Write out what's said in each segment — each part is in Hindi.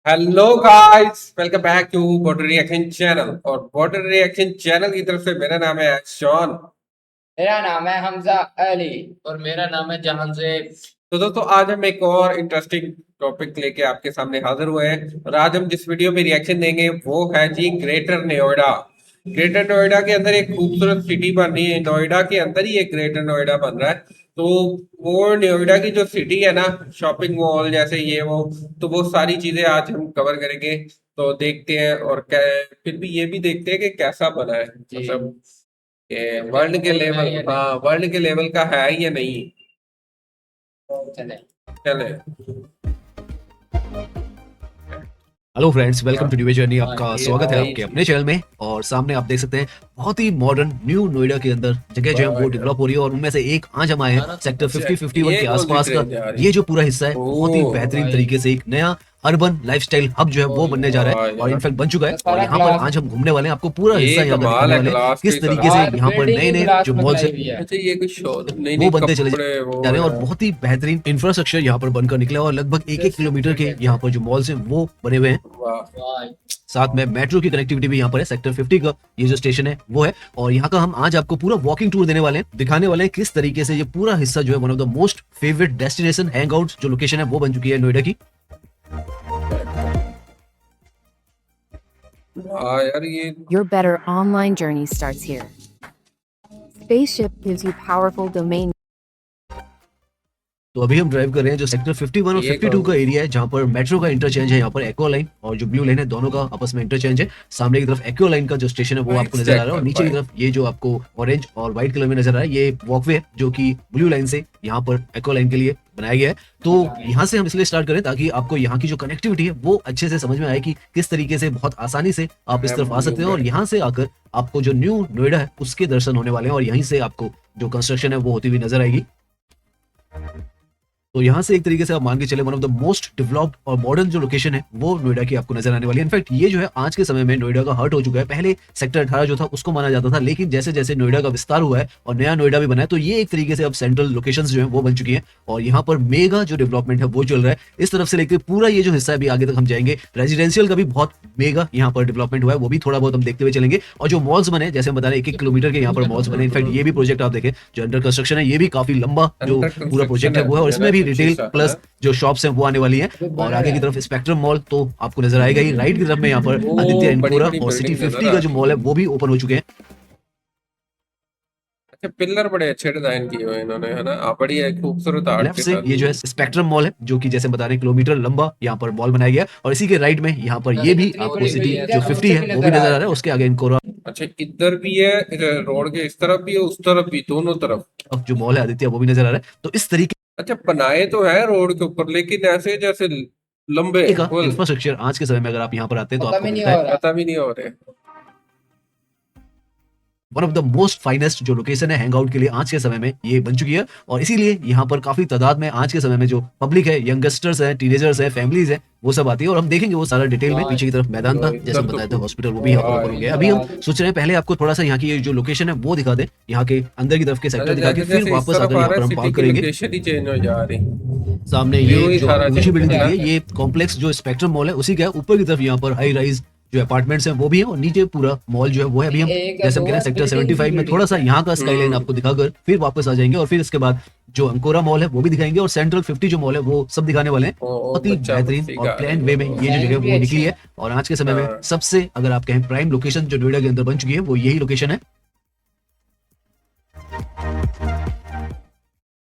Hello guys, welcome back to border reaction channel. और बॉर्डर रिएक्शन चैनल की तरफ से मेरा नाम है शॉन। मेरा नाम है हमजा अली। और मेरा नाम है जहांजेब। तो दोस्तों, आज हम एक और इंटरेस्टिंग टॉपिक लेके आपके सामने हाजिर हुए हैं। और आज हम जिस वीडियो पे रिएक्शन देंगे वो है जी ग्रेटर नोएडा। ग्रेटर नोएडा के अंदर एक खूबसूरत सिटी बन रही है। नोएडा के अंदर ही एक ग्रेटर नोएडा बन रहा है। तो वो नोएडा की जो सिटी है ना, शॉपिंग मॉल जैसे ये वो, तो वो सारी चीजें आज हम कवर करेंगे। तो देखते हैं और फिर भी ये भी देखते हैं कि कैसा बना है, जी। मतलब वर्ल्ड के लेवल, हाँ वर्ल्ड के लेवल का है या नहीं। चले। चले। Hello friends, welcome to new journey. आपका ये स्वागत है भाई आपके अपने चैनल में। और सामने आप देख सकते हैं बहुत ही मॉडर्न न्यू नोएडा के अंदर जगह जो है वो डेवलप हो रही है। और उनमें से एक आज हम आए हैं सेक्टर 50-51 के आसपास का। ये जो पूरा हिस्सा है बहुत ही बेहतरीन तरीके से एक नया अर्बन लाइफस्टाइल हब जो है वो बनने जा रहा है और इनफैक्ट बन चुका है। और यहाँ पर आज हम घूमने वाले हैं, आपको पूरा हिस्सा यहाँ का दिखाने वाले हैं किस तरीके से यहाँ पर नए नए जो मॉल्स है अच्छा, ये कुछ वो बनते चले जा रहे हैं। और बहुत ही बेहतरीन इंफ्रास्ट्रक्चर यहाँ पर बनकर निकला है और लगभग 1-1 किलोमीटर के यहाँ पर जो मॉल्स हैं वो बने हुए हैं। साथ में मेट्रो की कनेक्टिविटी भी यहाँ पर है। सेक्टर 50 का ये जो स्टेशन है वो है। और यहाँ का हम आज आपको पूरा वॉकिंग टूर देने वाले हैं, दिखाने वाले हैं किस तरीके से ये पूरा हिस्सा जो है one of the most favourite destination hang out जो लोकेशन है वो बन चुकी है नोएडा की। यार ये Your better online journey starts here. Spaceship gives you powerful domain. तो अभी हम ड्राइव कर रहे हैं जो सेक्टर 51 और 52 का एरिया है, जहाँ पर मेट्रो का इंटरचेंज है। यहाँ पर एक्वा लाइन और जो ब्लू लाइन है दोनों का आपस में इंटरचेंज है। सामने की तरफ एक्वा लाइन का जो स्टेशन है वो आपको नजर आ रहा है और नीचे की तरफ ये जो आपको ऑरेंज और व्हाइट कलर में नजर आ रहा है ये वॉकवे है जो कि ब्लू लाइन से यहाँ पर एक्वा लाइन के लिए बनाया गया है। तो यहाँ से हम इसलिए स्टार्ट करें ताकि आपको यहाँ की जो कनेक्टिविटी है वो अच्छे से समझ में आए कि किस तरीके से बहुत आसानी से आप इस तरफ आ सकते हैं। और यहाँ से आकर आपको जो न्यू नोएडा है उसके दर्शन होने वाले हैं और यहीं से आपको जो कंस्ट्रक्शन है वो होती हुई नजर आएगी। तो यहाँ से एक तरीके से आप मान के चले one of the most developed और मॉडर्न जो लोकेशन है वो नोएडा की आपको नजर आने वाली है। इनफैक्ट ये जो है आज के समय में नोएडा का हार्ट हो चुका है। पहले सेक्टर 18 जो था उसको माना जाता था, लेकिन जैसे जैसे नोएडा का विस्तार हुआ है और नया नोएडा भी बना है तो ये एक तरीके से अब सेंट्रल लोकेशंस जो है वो बन चुकी है। और यहाँ पर मेगा जो डेवलपमेंट है वो चल रहा है इस तरफ से लेकर पूरा ये जो हिस्सा है अभी आगे तक हम जाएंगे। रेजिडेंशियल का भी बहुत मेगा यहाँ पर डेवलपमेंट हुआ है, वो भी थोड़ा बहुत हम देखते हुए चलेंगे। और जो मॉल्स बने जैसे हम बता रहे 1-1 किलोमीटर के यहाँ पर मॉल्स बने। इनफैक्ट ये भी प्रोजेक्ट आप देखें जो अंडर कंस्ट्रक्शन है ये भी काफी लंबा जो पूरा प्रोजेक्ट है वो है। और इसमें भी रिटेल प्लस जो शॉप्स हैं वो आने वाली हैं। और आगे की तरफ स्पेक्ट्रम मॉल तो आपको नजर आएगा ही। राइट की तरफ में यहाँ पर आदित्य इनकोरा और सिटी 50 का जो मॉल है वो भी ओपन हो चुके हैं। अच्छा, पिलर बड़े अच्छे डिजाइन किए हुए इन्होंने, है ना। बढ़िया खूबसूरत आर्ट लेफ्ट के से साथ। ये जो है स्पेक्ट्रम मॉल है जो कि जैसे बता रहे किलोमीटर लंबा यहाँ पर मॉल बनाया गया है। और इसी के राइट में यहाँ पर ये भी आपको सिटी जो 50 है वो भी नजर आ रहा है। उसके आगे इनकोरा अच्छा, इधर भी है, रोड के इस तरफ भी है उस तरफ भी, दोनों तरफ जो मॉल है आदित्य वो भी नजर आ रहा है। तो इस तरीके अच्छा, बनाए तो है रोड के ऊपर, लेकिन ऐसे जैसे लंबे का इंफ्रास्ट्रक्चर आज के समय में अगर आप यहाँ पर आते हैं तो पता आपको भी नहीं मिलता हो है रहा। पता भी नहीं हो रहे। One of the most finest जो लोकेशन है हैंग आउट के लिए आज के समय में ये बन चुकी है। और इसीलिए यहाँ पर काफी तादाद में आज के समय में जो पब्लिक है, यंगस्टर्स है, टीनेजर्स है, फैमिलीज है, वो सब आती है। और हम देखेंगे वो सारा डिटेल में। पीछे की तरफ मैदान था जैसे हम बताया था, हॉस्पिटल वो भी यहाँ पर ओपन हो गया। अभी हम सोच रहे हैं पहले आपको थोड़ा सा यहाँ की जो लोकेशन है वो दिखा दें, यहाँ के अंदर की तरफ के सेक्टर दिखा के फिर वापस आकर यहाँ पर हम पार्क करेंगे। लोकेशन ही चेंज हो जा रही। सामने ये जो ऊंची बिल्डिंग दिख रही है ये कॉम्प्लेक्स जो स्पेक्ट्रम मॉल है उसी का है। ऊपर की तरफ यहाँ पर हाई राइज जो अपार्टमेंट्स हैं वो भी है और नीचे पूरा मॉल जो है वो है। अभी हम जैसे हम कह रहे हैं सेक्टर 75 में थोड़ा सा यहाँ का स्काईलाइन आपको दिखाकर फिर वापस आ जाएंगे। और फिर इसके बाद जो अंकोरा मॉल है वो भी दिखाएंगे और सेंट्रल 50 जो मॉल है वो सब दिखाने वाले हैं। बहुत ही बेहतरीन और प्लान वे में ये जो जगह वो निकली है। और आज के समय में सबसे अगर आप कहें प्राइम लोकेशन जो नोएडा के अंदर बन चुकी है वो यही लोकेशन है।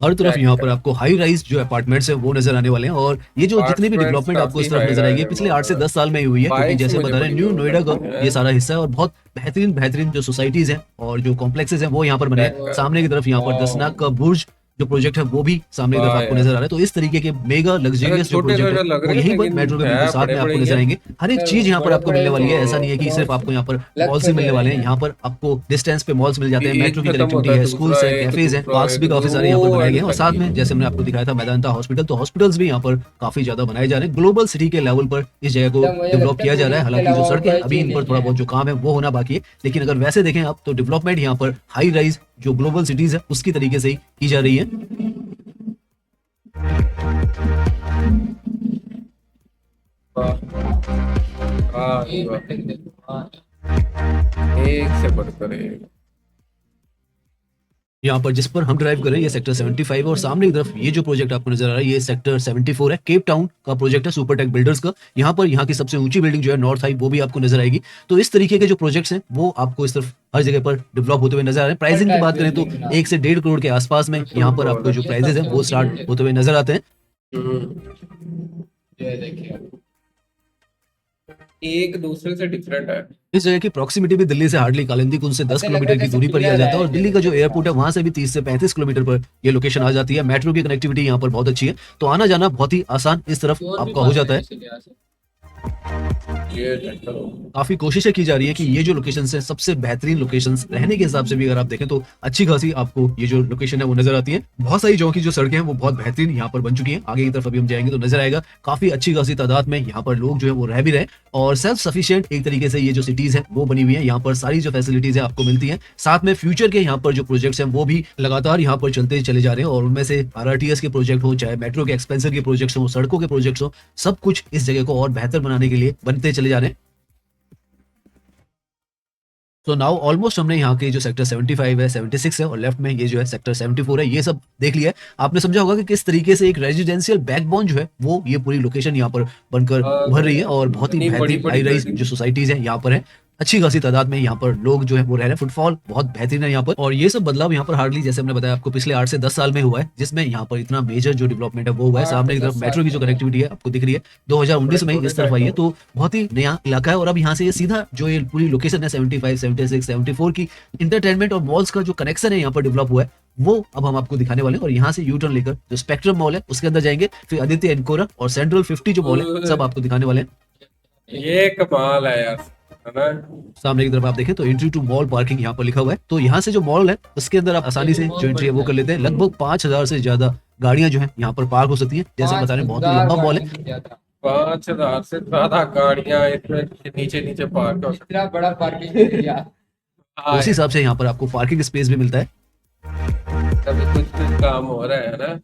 हर तरफ यहाँ पर आपको हाई राइज जो अपार्टमेंट्स हैं वो नजर आने वाले हैं। और ये जो जितने भी डेवलपमेंट आपको इस तरफ नजर आएगी पिछले 8 से 10 साल में ही हुई है, क्योंकि जैसे बता रहे हैं न्यू नोएडा का ये सारा हिस्सा है और बहुत बेहतरीन बेहतरीन जो सोसाइटीज हैं और जो कॉम्प्लेक्सेस हैं वो यहाँ पर बने हैं। सामने की तरफ यहाँ पर दसनाक का बुर्ज जो प्रोजेक्ट है वो भी सामने की तरफ आपको नजर आ रहा है। तो इस तरीके के मेगा लग्जरियस जो प्रोजेक्ट है वो यहीं पर मेट्रो के बिल्कुल साथ में आपको नजर आएंगे। हर एक चीज यहाँ पर आपको मिलने वाली है। ऐसा नहीं है कि सिर्फ आपको यहाँ पर मॉल्स ही मिलने वाले हैं, यहाँ पर आपको डिस्टेंस पे मॉल्स मिल जाते हैं, मेट्रो की कनेक्टिविटी है, स्कूल्स है, कैफेज है, पार्क्स भी काफी सारे यहाँ पर बनाए गए हैं। और साथ में जैसे हमने आपको दिखाया था मैदान था हॉस्पिटल, तो हॉस्पिटल्स भी यहाँ पर काफी ज्यादा बनाए जा रहे हैं। ग्लोबल सिटी के लेवल पर इस जगह को डेवलप किया जा रहा है। हालांकि जो सड़कें अभी इन पर थोड़ा बहुत जो काम है वो होना बाकी है, लेकिन अगर वैसे देखें आप तो डेवलपमेंट यहाँ पर हाई राइज जो ग्लोबल सिटीज है उसकी तरीके से ही की जा रही है। वाह ये वाह, बिल्डिंग देखो, हाँ। एक से बढ़कर एक। यहाँ पर जिस पर हम ड्राइव कर रहे हैं ये सेक्टर 75 और सामने की तरफ ये जो प्रोजेक्ट आपको नजर आ रहा है ये सेक्टर 74 है। केप टाउन का प्रोजेक्ट है सुपरटेक बिल्डर्स का। यहाँ पर यहाँ की सबसे ऊंची बिल्डिंग जो है नॉर्थ हाई वो भी आपको नजर आएगी। तो इस तरीके के जो प्रोजेक्ट्स हैं वो आपको इस तरफ हर जगह पर डेवलप होते हुए नजर आ रहे हैं। प्राइसिंग की बात करें तो 1 से 1.5 करोड़ के आसपास में यहाँ पर आपको जो प्राइजेस है वो स्टार्ट होते हुए नजर आते हैं। ये देखिए, एक दूसरे से डिफरेंट है। इस जगह की प्रॉक्सिमिटी भी दिल्ली से हार्डली कालिंदी कुंज से 10 ऐसे लग रहा किलोमीटर है की जैसे दूरी पर ही आ clear जाता है और है दिल्ली का जो ये। एयरपोर्ट है वहां से भी 30 से 35 किलोमीटर पर ये लोकेशन आ जाती है। मेट्रो की कनेक्टिविटी यहाँ पर बहुत अच्छी है तो आना जाना बहुत ही आसान इस तरफ और भी आपका हो पास जाता है। इसीलिए यहाँ से। ये देखो, काफी कोशिशें की जा रही है कि ये जो लोकेशन है सबसे बेहतरीन लोकेशन रहने के हिसाब से भी अगर आप देखें तो अच्छी खासी आपको ये जो लोकेशन है वो नजर आती है। बहुत सारी जगहों की जो सड़कें हैं वो बहुत बेहतरीन यहाँ पर बन चुकी हैं। आगे की तरफ अभी हम जाएंगे तो नजर आएगा काफी अच्छी खासी तादाद में यहाँ पर लोग जो है वो रह भी रहे और सेल्फ सफिशिएंट एक तरीके से ये जो सिटीज है वो बनी हुई है। यहाँ पर सारी जो फैसिलिटीज है आपको मिलती है। साथ में फ्यूचर के यहाँ पर जो प्रोजेक्ट्स हैं वो भी लगातार यहाँ पर चलते चले जा रहे हैं और उनमें से RRTS के प्रोजेक्ट हो चाहे मेट्रो के एक्सपेंसर के प्रोजेक्ट्स हो सड़कों के प्रोजेक्ट्स हो सब कुछ इस जगह को और बेहतर बनाने के लिए बनते चले जा रहे हैं। तो नाउ ऑलमोस्ट हमने यहाँ के जो सेक्टर 75 है 76 है और लेफ्ट में ये जो है सेक्टर 74 है ये सब देख लिया है। आपने समझा होगा कि किस तरीके से एक रेजिडेंशियल बैकबोन जो है वो ये पूरी लोकेशन यहाँ पर बनकर उभर रही है और बहुत ही इतनी बेहतरीन बड़ी-बड़ी हाई राइज building। जो सोसाइटीज है यहाँ पर है। अच्छी खासी तादाद में यहाँ पर लोग जो है वो रह रहे हैं। फुटफॉल बहुत बेहतरीन है यहाँ पर और ये सब बदलाव यहाँ पर हार्डली जैसे हमने बताया आपको पिछले 8 से 10 साल में हुआ है जिसमें यहाँ पर इतना मेजर जो डेवलपमेंट है वो हुआ है। 8 सामने से की तरफ 10 मेट्रो की जो साल में। कनेक्टिविटी है आपको दिख रही है 2019 में इस तरफ आई है तो बहुत ही नया इलाका है और अब यहाँ से ये सीधा जो ये पूरी लोकेशन है 75, 76, 74 की इंटरटेनमेंट और मॉल्स का जो कनेक्शन है यहाँ पर डेवलप हुआ है वो अब हम आपको दिखाने वाले हैं। और यहाँ से यू टर्न लेकर जो स्पेक्ट्रम मॉल है उसके अंदर जाएंगे फिर आदित्य एनकोरा और सेंट्रल 50 जो मॉल है सब आपको दिखाने वाले हैं। ये कमाल है यार, है ना? सामने की तरफ आप देखें तो एंट्री टू मॉल पार्किंग यहाँ पर लिखा हुआ है। तो यहाँ से जो मॉल है उसके अंदर आप आसानी से जो एंट्री है वो कर लेते हैं। लगभग 5000 से ज्यादा गाड़ियां जो है यहाँ पर पार्क हो सकती हैं। जैसे बता रहे हैं बहुत ही लंबा मॉल है। 5000 से ज्यादा गाड़ियां इसमें नीचे नीचे पार्क हो सकती इतना बड़ा पार्किंग एरिया। तो उसी हिसाब से यहाँ पर आपको पार्किंग स्पेस भी मिलता है। अभी कुछ काम हो रहा है ना।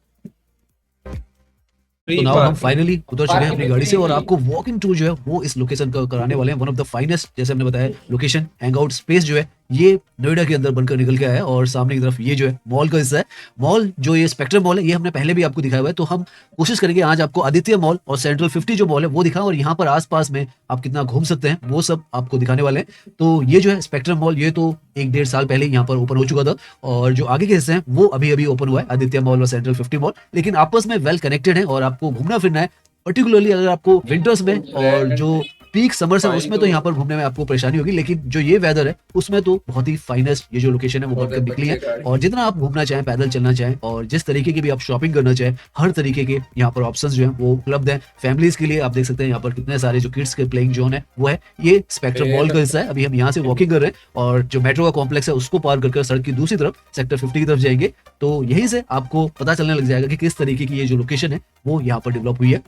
तो नाउ हम फाइनली उतर चुके हैं अपनी गाड़ी से और आपको वॉकिंग टूर जो है वो इस लोकेशन का कराने वाले हैं। वन ऑफ द फाइनेस्ट जैसे हमने बताया लोकेशन हैंगआउट स्पेस जो है ये नोएडा के अंदर बनकर निकल के आया है और सामने की तरफ ये जो है मॉल का हिस्सा है। मॉल जो ये स्पेक्ट्रम मॉल है ये हमने पहले भी आपको दिखाया हुआ है तो हम कोशिश करेंगे आज आपको आदित्य मॉल और सेंट्रल 50 जो मॉल है वो दिखाएं और यहाँ पर आसपास में आप कितना घूम सकते हैं वो सब आपको दिखाने वाले हैं। तो ये जो है स्पेक्ट्रम मॉल ये तो 1-1.5 साल पहले यहाँ पर ओपन हो चुका था और जो आगे के हिस्से हैं वो अभी अभी ओपन हुआ है आदित्य मॉल और सेंट्रल 50 मॉल, लेकिन आपस में वेल कनेक्टेड है और आपको घूमना फिरना है। पर्टिकुलरली अगर आपको विंटर्स में और जो पीक समर्स है उसमें तो यहाँ पर घूमने में आपको परेशानी होगी, लेकिन जो ये वेदर है उसमें तो बहुत ही फाइनेस्ट ये जो लोकेशन है वो बनकर निकली है। और जितना आप घूमना चाहें पैदल चलना चाहें और जिस तरीके की भी आप शॉपिंग करना चाहें हर तरीके के यहाँ पर ऑप्शंस जो हैं वो उपलब्ध हैं। फैमिलीज के लिए आप देख सकते हैं यहाँ पर कितने सारे जो किड्स के प्लेइंग जोन है वो है। ये स्पेक्ट्रम मॉल का हिस्सा है। अभी हम यहाँ से वॉकिंग कर रहे हैं और जो मेट्रो का कॉम्प्लेक्स है उसको पार करके सड़क की दूसरी तरफ सेक्टर 50 की तरफ जाएंगे तो यहीं से आपको पता चलने लग जाएगा कि किस तरीके की ये जो लोकेशन है वो यहाँ पर डेवलप हुई है।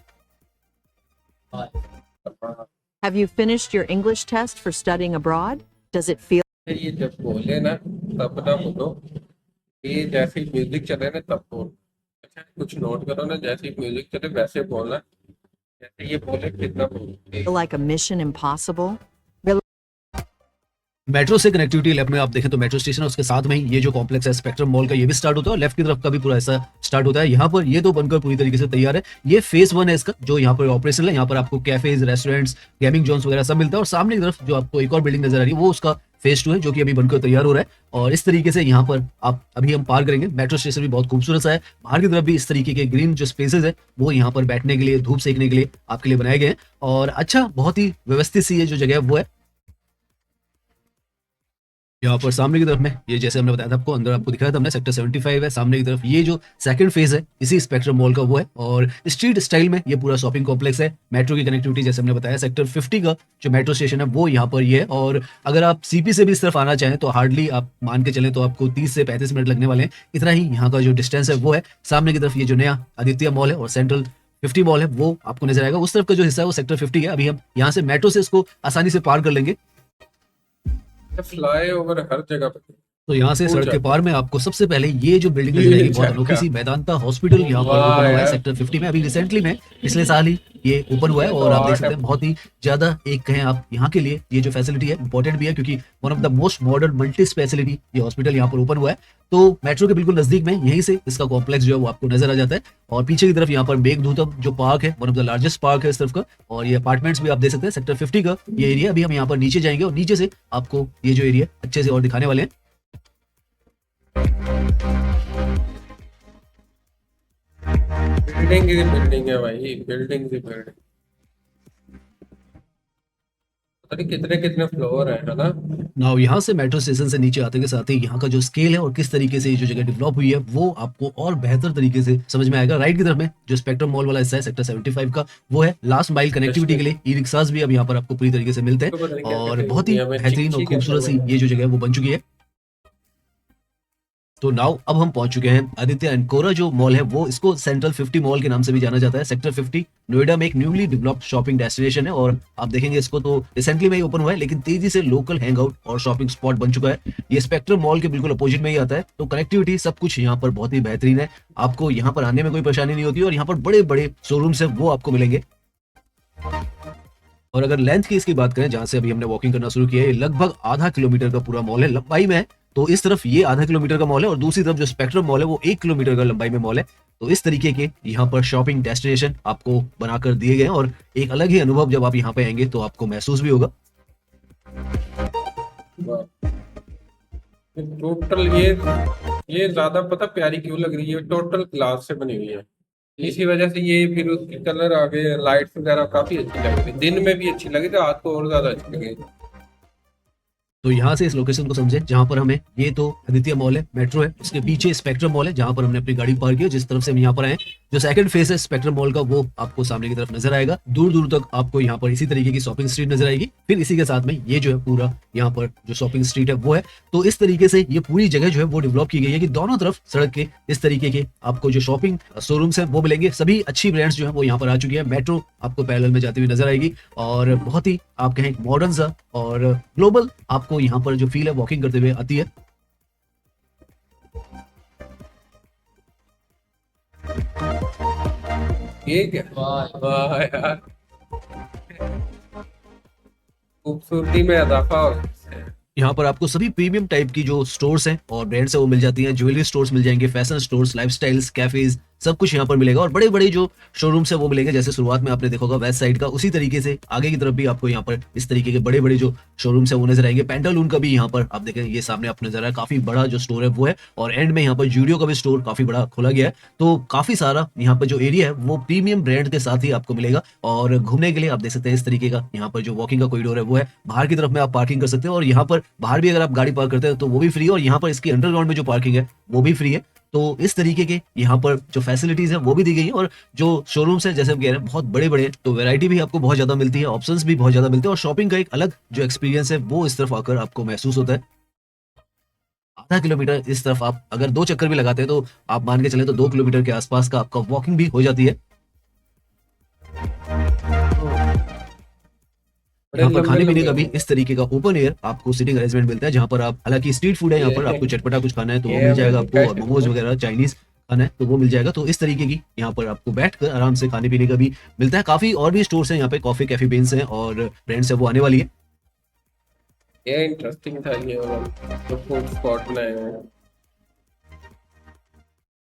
Have you finished your English test for studying abroad? Does it feel है। ये जब बोले ना तब ना बोलो, ये जैसे ही म्यूजिक चले ना तब बोलो। अच्छा कुछ नोट करो ना, जैसे ही म्यूजिक चले वैसे बोलना, जैसे ये बोले कितना बोलो। like a mission impossible? Metro से कनेक्टिविटी लेफ्ट में आप देखें तो मेट्रो स्टेशन है उसके साथ में ही ये जो कॉम्प्लेक्स है स्पेक्ट्रम मॉल का ये भी स्टार्ट होता है और लेफ्ट की तरफ का भी पूरा ऐसा स्टार्ट होता है। यहाँ पर ये तो बनकर पूरी तरीके से तैयार है। ये फेज 1 है इसका जो यहाँ पर ऑपरेशनल है। यहाँ पर आपको कैफेज रेस्टोरेंट्स गेमिंग जोन्स वगैरह सब मिलता है और सामने की तरफ जो आपको एक और बिल्डिंग नजर आ रही है वो उसका फेज 2 है जो कि अभी बनकर तैयार हो रहा है। और इस तरीके से यहाँ पर आप अभी हम पार करेंगे। मेट्रो स्टेशन भी बहुत खूबसूरत सा है। बाहर की तरफ भी इस तरीके के ग्रीन जो स्पेसेस है वो यहाँ पर बैठने के लिए धूप सेकने के लिए आपके लिए बनाए गए हैं और अच्छा बहुत ही व्यवस्थित सी ये जो जगह है वो है। यहाँ पर सामने की तरफ में ये जैसे हमने बताया था आपको अंदर आपको दिखाया था हमने सेक्टर 75 है। सामने की तरफ ये जो सेकंड फेज है इसी स्पेक्ट्रम मॉल का वो है और स्ट्रीट स्टाइल में ये पूरा शॉपिंग कॉम्प्लेक्स है। मेट्रो की कनेक्टिविटी जैसे हमने बताया सेक्टर 50 का जो मेट्रो स्टेशन है वो यहाँ पर ये है और अगर आप सीपी से भी इस तरफ आना चाहें तो हार्डली आप मान के चलें तो आपको 30 से 35 मिनट लगने वाले हैं। इतना ही यहाँ का जो डिस्टेंस है वो है। सामने की तरफ ये जो नया आदित्य मॉल है और सेंट्रल 50 मॉल है वो आपको नजर आएगा। उस तरफ का जो हिस्सा है वो सेक्टर 50 है। अभी हम यहाँ से मेट्रो से इसको आसानी से पार कर लेंगे। फ्लाई ओवर हर जगह पे तो यहाँ से सड़क के पार में आपको सबसे पहले ये जो बिल्डिंग नजर आएगी बहुत अनोखी सी मेदांता हॉस्पिटल यहाँ पर वाह ओपन हुआ है यार। सेक्टर 50 में अभी रिसेंटली में पिछले साल ही ये ओपन हुआ है और आप देख सकते हैं बहुत ही ज्यादा एक कहें आप यहाँ के लिए ये जो फैसिलिटी है इंपॉर्टेंट भी है क्योंकि one of the most modern multi speciality ये हॉस्पिटल यहाँ पर ओपन हुआ है। तो मेट्रो के बिल्कुल नजदीक में यहीं से इसका कॉम्प्लेक्स जो है वो आपको नजर आ जाता है और पीछे की तरफ यहाँ पर मेघदूतम जो पार्क है one of the largest park है इस तरफ का और ये अपार्टमेंट्स भी आप देख सकते हैं सेक्टर 50 का ये एरिया। अभी हम यहाँ पर नीचे जाएंगे और नीचे से आपको ये जो एरिया अच्छे से और दिखाने वाले हैं। बिल्डिंग ही बिल्डिंग है भाई, बिल्डिंग ही बिल्डिंग। पता नहीं कितने कितने फ्लोर है ना। नाउ यहाँ से मेट्रो स्टेशन से नीचे आते के साथ ही यहाँ का जो स्केल है और किस तरीके से ये जो जगह डेवलप हुई है वो आपको और बेहतर तरीके से समझ में आएगा। राइट की तरफ में जो स्पेक्ट्रम मॉल वाला हिस्सा है सेक्टर 75 का वो है लास्ट माइल कनेक्टिविटी के लिए ई रिक्शास भी अब यहाँ पर आपको पूरी तरीके से मिलते हैं और बहुत ही बेहतरीन और खूबसूरत सी ये जो जगह है वो बन चुकी है। तो नाउ अब हम पहुंच चुके हैं आदित्य एंड कोरा जो मॉल है वो इसको सेंट्रल 50 मॉल के नाम से भी जाना जाता है। सेक्टर 50 नोएडा में एक न्यूली डेवलप्ड शॉपिंग डेस्टिनेशन है और आप देखेंगे इसको तो रिसेंटली में ही ओपन हुआ है लेकिन तेजी से लोकल हैंगआउट और शॉपिंग स्पॉट बन चुका है। ये स्पेक्ट्रम मॉल के बिल्कुल अपोजिट में ही आता है तो कनेक्टिविटी सब कुछ यहाँ पर बहुत ही बेहतरीन है। आपको यहाँ पर आने में कोई परेशानी नहीं होती और यहाँ पर बड़े बड़े शोरूम्स है वो आपको मिलेंगे। और अगर लेंथ की इसकी बात करें जहां से अभी हमने वॉकिंग करना शुरू किया है लगभग आधा किलोमीटर का पूरा मॉल है लंबाई में है। तो इस तरफ ये आधा किलोमीटर का मॉल है और दूसरी तरफ जो स्पेक्ट्रम मॉल है वो 1 किलोमीटर का लंबाई में मॉल है। तो इस तरीके के यहाँ पर शॉपिंग डेस्टिनेशन आपको बनाकर दिए गए हैं और एक अलग ही अनुभव जब आप यहाँ पे आएंगे तो आपको महसूस भी होगा। टोटल ये ज्यादा पता प्यारी क्यों लग रही है, टोटल ग्लास से बनी हुई है इसी वजह से ये फिर उसकी कलर आ गए, लाइट्स वगैरह काफी अच्छी लग रही है, दिन में भी अच्छी लगी तो रात को और ज्यादा अच्छी लगी। तो यहाँ से इस लोकेशन को समझे जहां पर हमें ये तो आदित्य मॉल है मेट्रो है उसके पीछे स्पेक्ट्रम मॉल है जहां पर हमने अपनी गाड़ी पार्क की जिस तरफ से हम यहाँ पर आए जो सेकंड फेस है स्पेक्ट्रम मॉल का वो आपको सामने की तरफ नजर आएगा। दूर दूर तक आपको यहाँ पर इसी तरीके की शॉपिंग स्ट्रीट नजर आएगी फिर इसी के साथ में ये जो है पूरा यहाँ पर जो शॉपिंग स्ट्रीट है वो है। तो इस तरीके से ये पूरी जगह जो है वो डेवलप की गई है कि दोनों तरफ सड़क के इस तरीके के आपको जो शॉपिंग शोरूम्स है वो मिलेंगे। सभी अच्छी ब्रांड्स जो है वो यहाँ पर आ चुकी है। मेट्रो आपको पैरेलल में जाती हुई नजर आएगी और बहुत ही आप कहें मॉडर्न सा और ग्लोबल आपको यहाँ पर जो फील है वॉकिंग करते हुए आती है। ये क्या वाह वाह यार, खूबसूरती में इजाफा हो गया। यहाँ पर आपको सभी प्रीमियम टाइप की जो स्टोर्स हैं और ब्रांड्स है वो मिल जाती हैं। ज्वेलरी स्टोर्स मिल जाएंगे, फैशन स्टोर्स, लाइफस्टाइल्स, कैफेज सब कुछ यहाँ पर मिलेगा और बड़े बड़े जो शोरूम्स है वो मिलेंगे। जैसे शुरुआत में आपने देखा होगा वेस्ट साइड का उसी तरीके से आगे की तरफ भी आपको यहाँ पर इस तरीके के बड़े बड़े जो शोरूम्स है वो नजर आएंगे। पेंटालून का भी यहाँ पर आप देखें ये सामने आपको नजर आया काफी बड़ा जो स्टोर है वो है और एंड में यहाँ पर जूडियो का भी स्टोर काफी बड़ा खोला गया है। तो काफी सारा यहाँ पर जो एरिया है वो प्रीमियम ब्रांड के साथ ही आपको मिलेगा और घूमने के लिए आप देख सकते हैं इस तरीके का यहाँ पर जो वॉकिंग का कॉरिडोर है वो है। बाहर की तरफ में आप पार्किंग कर सकते हैं और यहाँ पर बाहर भी अगर आप गाड़ी पार्क करते हैं तो वो भी फ्री है और यहाँ पर इसकी अंडरग्राउंड में जो पार्किंग है वो भी फ्री है। तो इस तरीके के यहाँ पर जो फैसिलिटीज है वो भी दी गई है और जो शोरूम्स है जैसे हम कह रहे हैं बहुत बड़े बड़े तो वैरायटी भी आपको बहुत ज्यादा मिलती है, ऑप्शंस भी बहुत ज्यादा मिलते हैं और शॉपिंग का एक अलग जो एक्सपीरियंस है वो इस तरफ आकर आपको महसूस होता है। आधा किलोमीटर इस तरफ आप अगर 2 चक्कर भी लगाते हैं तो आप मान के चले तो 2 किलोमीटर के आसपास का आपका वॉकिंग भी हो जाती है। यहाँ पर खाने पीने का भी इस तरीके का ओपन एयर आपको सीटिंग अरेंजमेंट मिलता है जहाँ पर आप हालांकि स्ट्रीट फूड है यहाँ पर आपको चटपटा कुछ खाना है तो वो मिल जाएगा आपको और मोमोज वगैरह चाइनीज खाना है तो वो मिल जाएगा। तो इस तरीके की यहाँ पर आपको बैठकर आराम से खाने पीने का भी मिलता है। काफी और भी स्टोर्स हैं यहाँ पे, कॉफी कैफे बीन्स हैं और ब्रांड्स है वो आने वाली है। ये इंटरेस्टिंग था ये वाला जो फूड स्पॉट बनाए हैं।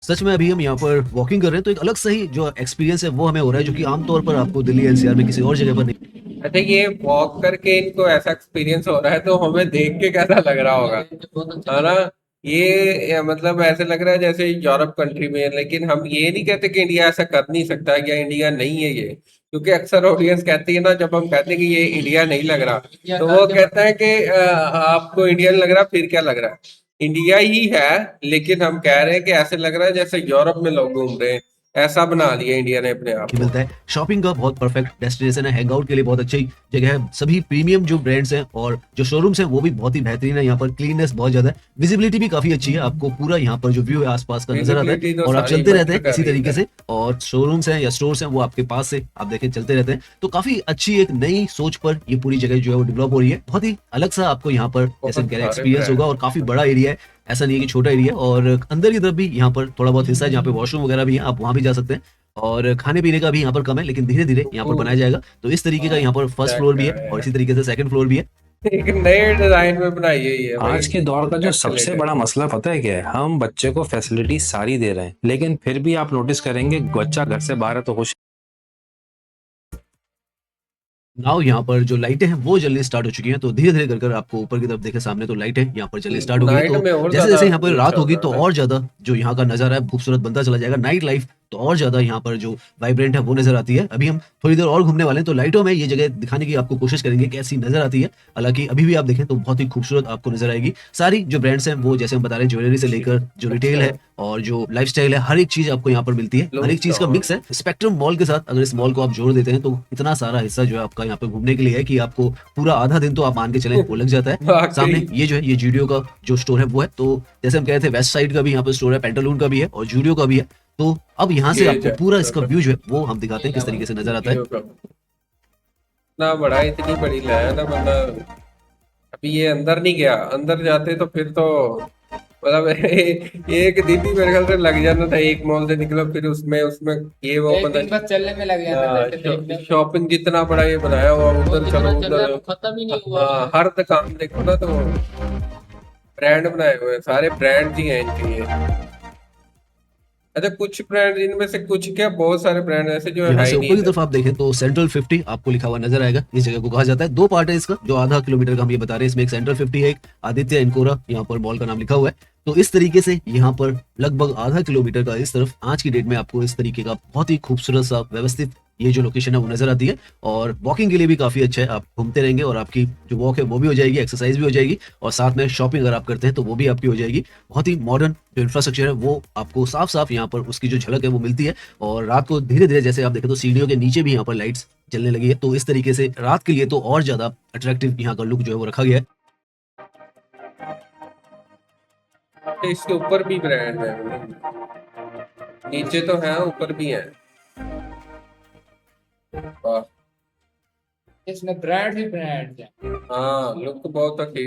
सच में अभी हम यहाँ पर वॉकिंग कर रहे हैं तो एक अलग सही जो एक्सपीरियंस है वो हमें हो रहा है जो कि आमतौर पर आपको दिल्ली एनसीआर में किसी और जगह पर नहीं। अच्छा ये वॉक करके इनको ऐसा एक्सपीरियंस हो रहा है तो हमें देख के कैसा लग रहा होगा, बहुत अच्छा है ना। ये मतलब ऐसे लग रहा है जैसे यूरोप कंट्री में, लेकिन हम ये नहीं कहते कि इंडिया ऐसा कर नहीं सकता या इंडिया नहीं है ये, क्योंकि अक्सर ऑडियंस कहती है ना जब हम कहते हैं कि ये इंडिया नहीं लग रहा तो वो कहता है कि आपको इंडिया नहीं लग रहा फिर क्या लग रहा है। इंडिया ही है लेकिन हम कह रहे हैं कि ऐसे लग रहा है जैसे यूरोप में लोग घूम रहे हैं ऐसा बना लिया इंडिया ने अपने आप ये को। मिलता है। शॉपिंग का बहुत परफेक्ट डेस्टिनेशन है, हैंग आउट के लिए बहुत अच्छी जगह है। सभी प्रीमियम जो ब्रांड्स हैं और जो शोरूम्स हैं वो भी बहुत ही बेहतरीन है। यहाँ पर क्लीननेस बहुत ज्यादा है, विजिबिलिटी भी काफी अच्छी है, आपको पूरा यहाँ पर जो व्यू है आसपास का नजर आता विजिबिलिटी है तो और आप सारी चलते रहते मटर हैं कर इसी रही तरीके है। से। और शोरूम्स हैं या स्टोर्स हैं वो आपके पास से आप देखें चलते रहते हैं, तो काफी अच्छी एक नई सोच पर ये पूरी जगह जो है वो डेवलप हो रही है। बहुत ही अलग सा आपको यहाँ पर जैसे बहुत सारे एक्सपीरियंस होगा ब्रांड और काफी बड़ा एरिया है, ऐसा नहीं है कि छोटा एरिया है। और अंदर की तरफ भी यहाँ पर थोड़ा बहुत हिस्सा है जहाँ पे वॉशरूम वगैरह भी है, आप वहां भी जा सकते हैं। और खाने पीने का भी यहाँ पर कम है, लेकिन धीरे धीरे यहाँ पर बनाया जाएगा। तो इस तरीके का यहाँ पर फर्स्ट चेक फ्लोर भी है कर और इसी तरीके से सेकंड फ्लोर भी है। एक नए डिजाइन में बनाई हुई है भाई। आज के दौर का जो सबसे Escalator। बड़ा मसला पता है क्या है? हम बच्चे को फैसिलिटी सारी दे रहे हैं, लेकिन फिर भी आप नोटिस करेंगे बच्चा घर से बाहर है तो खुश नाउ यहाँ पर जो लाइटें हैं वो जलनी स्टार्ट हो चुकी हैं, तो धीरे धीरे कर कर आपको ऊपर की तरफ देखे सामने तो लाइटें यहाँ पर जलनी स्टार्ट हो गई है। नाइट तो में और जैसे ज्यादा जैसे यहाँ पर रात अच्छा होगी होता तो है। और ज्यादा जो यहाँ का नजारा है खूबसूरत बनता चला जाएगा। नाइट लाइफ तो और ज्यादा यहाँ पर जो वाइब्रेंट है वो नजर आती है। अभी हम थोड़ी देर और घूमने वाले हैं, तो लाइटों में ये जगह दिखाने की आपको कोशिश करेंगे कैसी नजर आती है। हालांकि अभी भी आप देखें तो बहुत ही खूबसूरत आपको नजर आएगी। सारी जो ब्रांड्स हैं वो जैसे हम बता रहे हैं, ज्वेलरी से लेकर जो रिटेल है और जो लाइफस्टाइल है, हर एक चीज आपको यहाँ पर मिलती है। हर एक चीज का मिक्स है। स्पेक्ट्रम मॉल के साथ अगर इस मॉल को आप जोड़ देते हैं तो इतना सारा हिस्सा जो है आपका यहाँ पे घूमने के लिए है कि आपको पूरा आधा दिन तो आप मान के चलें वो लग जाता है। वाकई। सामने ये जो है ये जूडियो का जो स्टोर है वो है। तो जैसे हम कह रहे थे वेस्ट साइड का भी यहाँ पे स्टोर है, पेंटालून का भी है और जूडियो का भी है। तो अब यहाँ से ये आपको जो- पूरा इसका व्यू जो है वो हम दिखाते हैं किस तरीके से नजर आता है। इतना बड़ा, इतनी बड़ी लाया ना बंदा। अभी ये अंदर नहीं गया, अंदर जाते तो फिर तो मतलब एक दिन ही मेरे ख्याल से लग जाना था। एक मॉल से निकलो फिर उसमें उसमें ये वो एक दिन बस चलने में लग जाता था, ऐसे देखने में। शॉपिंग जितना बड़ा ये बनाया हुआ, वो उधर जितना चलो चल रहा है उधर। वो खत्म ही नहीं हुआ। हाँ, हर दुकान देखो ना तो ब्रांड बनाए हुए हैं, सारे ब्रांड ही हैं इनके ये। अच्छा, कुछ ब्रांड इनमें से कुछ क्या, बहुत सारे ब्रांड ऐसे जो है यहाँ से ही ऊपर की नहीं। तरफ आप देखें तो सेंट्रल 50 आपको लिखा हुआ नजर आएगा। इस जगह को कहा जाता है, दो पार्ट है इसका, जो आधा किलोमीटर का हम ये बता रहे हैं। इसमें एक सेंट्रल 50 है, एक आदित्य इनकोरा यहाँ पर मॉल का नाम लिखा हुआ है। तो इस तरीके से यहाँ पर लगभग आधा किलोमीटर का इस तरफ आज की डेट में आपको इस तरीके का बहुत ही खूबसूरत सा व्यवस्थित ये जो लोकेशन है वो नजर आती है। और वॉकिंग के लिए भी काफी अच्छा है, आप घूमते रहेंगे और आपकी जो वॉक है वो भी हो जाएगी, एक्सरसाइज भी हो जाएगी और साथ में शॉपिंग अगर आप करते हैं तो वो भी आपकी हो जाएगी। बहुत ही मॉडर्न जो इंफ्रास्ट्रक्चर है वो आपको साफ साफ यहाँ पर उसकी जो झलक है वो मिलती है। और रात को धीरे धीरे जैसे आप देखें तो सीढ़ियों के नीचे भी यहाँ पर लाइट्स जलने लगी है। तो इस तरीके से रात के लिए तो और ज्यादा अट्रैक्टिव यहाँ का लुक जो है वो रखा गया है। इसके ऊपर भी ब्रांड है, नीचे तो है ऊपर भी है। वाह, इसमें ब्रांड ही ब्रांड है। हाँ लुक बहुत अच्छी।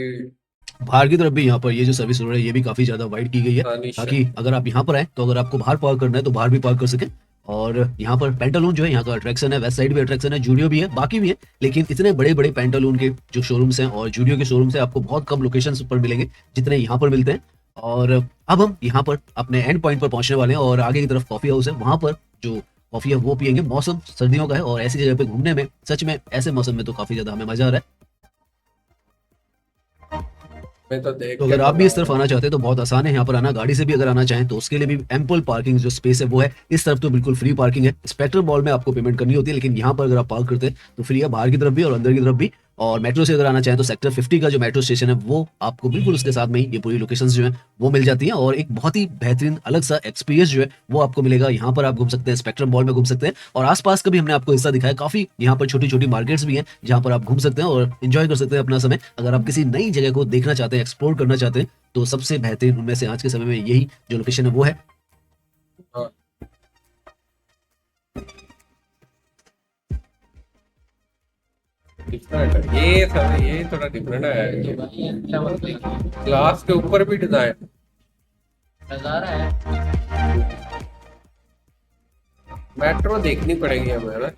बाहर की तरफ भी यहाँ पर ये जो सर्विस रोड है ये भी काफी ज्यादा वाइड की गई है, Stylish है। ताकि अगर आप यहाँ पर आए तो अगर आपको बाहर पार्क करना है तो बाहर भी पार्क कर सके। और यहाँ पर पेंटालून जो है यहाँ का अट्रैक्शन है, वेस्ट साइड भी अट्रैक्शन है, जूडियो भी है, बाकी भी है। लेकिन इतने बड़े बड़े पेंटालून के जो शोरूम्स हैं और जूडियो के शोरूम्स हैं आपको बहुत कम लोकेशन पर मिलेंगे जितने यहाँ पर मिलते हैं। और अब हम यहाँ पर अपने एंड पॉइंट पर पहुंचने वाले हैं और आगे की तरफ कॉफी हाउस है, वहां पर जो कॉफी है वो पियेंगे। मौसम सर्दियों का है और ऐसी जगह पे घूमने में सच में ऐसे मौसम में तो काफी ज्यादा हमें मजा आ रहा है। मैं तो देख तो के अगर आप भी इस तरफ आना चाहते हैं तो बहुत आसान है यहाँ पर आना। गाड़ी से भी अगर आना चाहें तो उसके लिए भी एम्पल पार्किंग जो स्पेस है वो है। इस तरफ तो बिल्कुल फ्री पार्किंग है। स्पेक्ट्रम मॉल में आपको पेमेंट करनी होती है, लेकिन यहाँ पर अगर आप पार्क करते हैं तो फ्री है, बाहर की तरफ भी और अंदर की तरफ भी। और मेट्रो से अगर आना चाहें तो सेक्टर 50 का जो मेट्रो स्टेशन है वो आपको बिल्कुल उसके साथ में ही ये पूरी लोकेशंस जो है वो मिल जाती हैं। और एक बहुत ही बेहतरीन अलग सा एक्सपीरियंस जो है वो आपको मिलेगा। यहाँ पर आप घूम सकते हैं, स्पेक्ट्रम मॉल में घूम सकते हैं और आसपास का भी हमने आपको हिस्सा दिखाया। काफी यहाँ पर छोटी छोटी मार्केट्स भी हैं जहाँ पर आप घूम सकते हैं और एंजॉय कर सकते हैं अपना समय। अगर आप किसी नई जगह को देखना चाहते हैं, एक्सप्लोर करना चाहते हैं, तो सबसे बेहतरीन उनमें से आज के समय में यही जो लोकेशन है वो है। डिफरेंट है ये सब, ये थोड़ा डिफरेंट है। तो भाई अच्छा मतलब ग्लास के ऊपर भी डिजाइन। नजारा है। मेट्रो देखनी पड़ेगी हमें ना,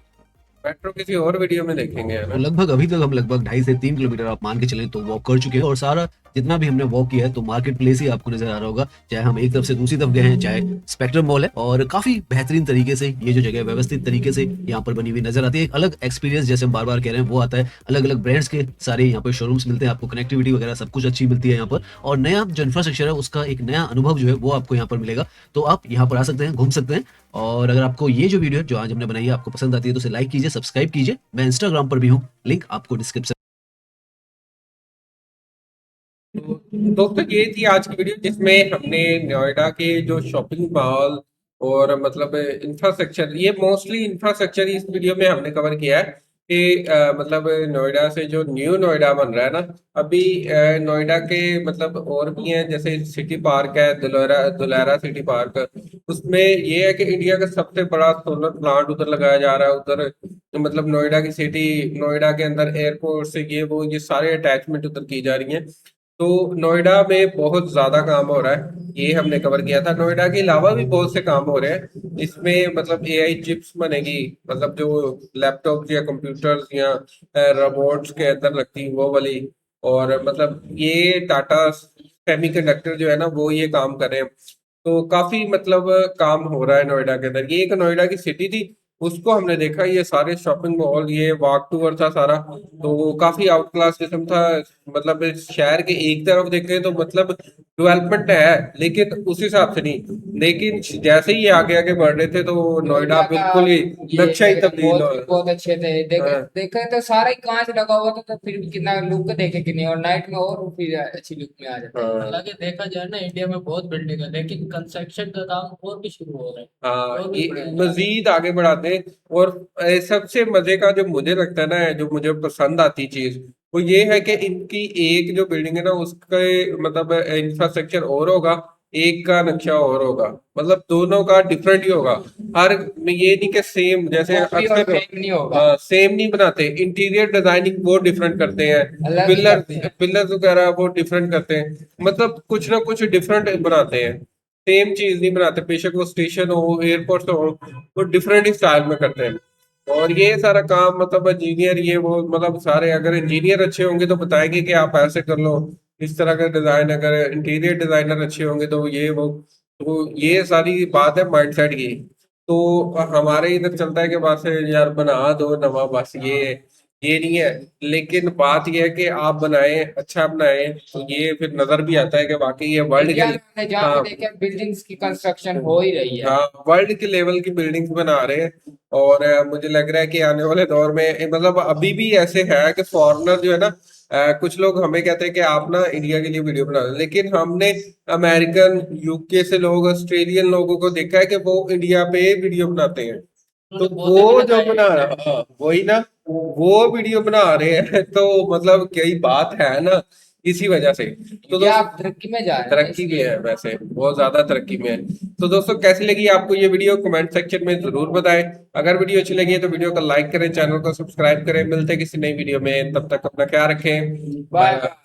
मेट्रो किसी और वीडियो में देखेंगे है तो ना। लगभग अभी तक हम लगभग 2.5 से 3 किलोमीटर आप मान के चलें तो वॉक कर चुके हैं। और सारा जितना भी हमने वॉक किया है तो मार्केट प्लेस ही आपको नजर आ रहा होगा, चाहे हम एक तरफ से दूसरी तरफ गए हैं, चाहे स्पेक्ट्रम मॉल है। और काफी बेहतरीन तरीके से ये जो जगह है व्यवस्थित तरीके से यहाँ पर बनी हुई नजर आती है। एक अलग एक्सपीरियंस जैसे हम बार बार कह रहे हैं वो आता है। अलग अलग ब्रांड्स के सारे यहाँ पर शोरूम्स मिलते हैं, आपको कनेक्टिविटी वगैरह सब कुछ अच्छी मिलती है यहाँ पर। और नया जो इंफ्रास्ट्रक्चर है उसका एक नया अनुभव जो है वो आपको यहाँ पर मिलेगा। तो आप यहाँ पर आ सकते हैं, घूम सकते हैं। और अगर आपको ये जो वीडियो जो आज हमने बनाई है आपको पसंद आती है तो उसे लाइक कीजिए, सब्सक्राइब कीजिए। मैं इंस्टाग्राम पर भी हूँ, लिंक आपको डिस्क्रिप्शन। दोस्तों ये थी आज की वीडियो जिसमें हमने नोएडा के जो शॉपिंग मॉल और मतलब इंफ्रास्ट्रक्चर, ये मोस्टली इंफ्रास्ट्रक्चर इस वीडियो में हमने कवर किया है कि मतलब नोएडा से जो न्यू नोएडा बन रहा है ना अभी, नोएडा के मतलब और भी हैं, जैसे सिटी पार्क है, दुलेरा सिटी पार्क। उसमें ये है कि इंडिया का सबसे बड़ा सोलर प्लांट उधर लगाया जा रहा है उधर, मतलब नोएडा की सिटी, नोएडा के अंदर एयरपोर्ट से ये सारे अटैचमेंट उधर की जा रही हैं। तो नोएडा में बहुत ज्यादा काम हो रहा है, ये हमने कवर किया था। नोएडा के अलावा भी बहुत से काम हो रहे हैं इसमें, मतलब एआई चिप्स बनेगी, मतलब जो लैपटॉप या कंप्यूटर्स या रोबोट्स के अंदर लगती वो वाली। और मतलब ये टाटा सेमीकंडक्टर जो है ना वो ये काम कर रहे हैं। तो काफी मतलब काम हो रहा है नोएडा के अंदर। ये एक नोएडा की सिटी थी, उसको हमने देखा, ये सारे शॉपिंग मॉल, ये वॉक टूर था सारा, तो वो काफी आउट क्लास किस्म था। मतलब इस शहर के एक तरफ देखें तो मतलब डेवलपमेंट है लेकिन उस हिसाब से नहीं, लेकिन जैसे ही ये आगे आगे बढ़ रहे थे तो नोएडा बिल्कुल ही ये नक्शा ही तब्दील हो बहुत अच्छे थे। देखे हाँ। देखे तो सारा ही कांच लगा हुआ था, तो फिर भी कितना लुक देखे कि नहीं, और नाइट में और फिर अच्छी लुक में आ जाता है। हाँ हालांकि देखा जाए ना, इंडिया में बहुत बिल्डिंग है, लेकिन कंस्ट्रक्शन का काम और भी शुरू हो रहा है। हाँ, और भी ये बढ़ाया जा रहा है। मजीद आगे बढ़ाते हैं। और सबसे मजे का जो मुझे लगता है ना, जो मुझे पसंद आती चीज वो ये है कि इनकी एक जो बिल्डिंग है ना उसके मतलब इंफ्रास्ट्रक्चर और होगा, एक का नक्शा और होगा, मतलब दोनों का डिफरेंट ही होगा। हर ये नहीं कि सेम, जैसे कॉपी और अक्सर फेक नहीं होगा, सेम नहीं बनाते, इंटीरियर डिजाइनिंग वो डिफरेंट करते हैं, अलग ही पिलर करते हैं। पिलर्स वगैरह वो डिफरेंट करते हैं, मतलब कुछ ना कुछ डिफरेंट बनाते हैं, सेम चीज नहीं बनाते। बेशक वो स्टेशन हो, एयरपोर्ट हो, वो डिफरेंट ही स्टाइल में करते हैं। और ये सारा काम मतलब इंजीनियर ये वो मतलब सारे, अगर इंजीनियर अच्छे होंगे तो बताएंगे कि आप ऐसे कर लो इस तरह का डिजाइन, अगर इंटीरियर डिजाइनर अच्छे होंगे तो ये वो, तो ये सारी बात है माइंडसेट की। तो हमारे इधर चलता है कि बस यार बना दो नवा, बस ये नहीं है। लेकिन बात ये है कि आप बनाएं, अच्छा बनाएं, तो ये फिर नजर भी आता है कि वाकई ये वर्ल्ड इंडिया के, में हमने जहाँ हाँ पे देखे बिल्डिंग्स की कंस्ट्रक्शन हो ही रही है। हाँ वर्ल्ड के लेवल की बिल्डिंग्स बना रहे हैं। और मुझे लग रहा है कि आने वाले दौर में मतलब अभी भी ऐसे है कि फॉरेनर जो है ना, कुछ लोग हमें कहते हैं कि आप ना इंडिया के लिए वीडियो बना रहे, लेकिन हमने अमेरिकन, यूके से लोग, ऑस्ट्रेलियन लोगों को देखा है कि वो इंडिया पे वीडियो बनाते हैं। तो उन्होंने बहुत वो ही जो लगाया बना है। रहा, हाँ वही ना, वो वीडियो बना रहे हैं तो मतलब कई बात है ना, इसी वजह से। तो इंडिया दोस्तों आप तरक्की में जा रहे हैं ना, तरक्की में इसलिए। है, वैसे बहुत ज्यादा तरक्की में है। तो दोस्तों कैसी लगी आपको ये वीडियो, कमेंट सेक्शन में जरूर बताएं। अगर वीडियो अच्छी लगी है तो वीडियो को लाइक करें, चैनल को सब्सक्राइब करें। मिलते हैं किसी नई वीडियो में, तब तक अपना ख्याल रखें, बाय बाय बाय। बाय।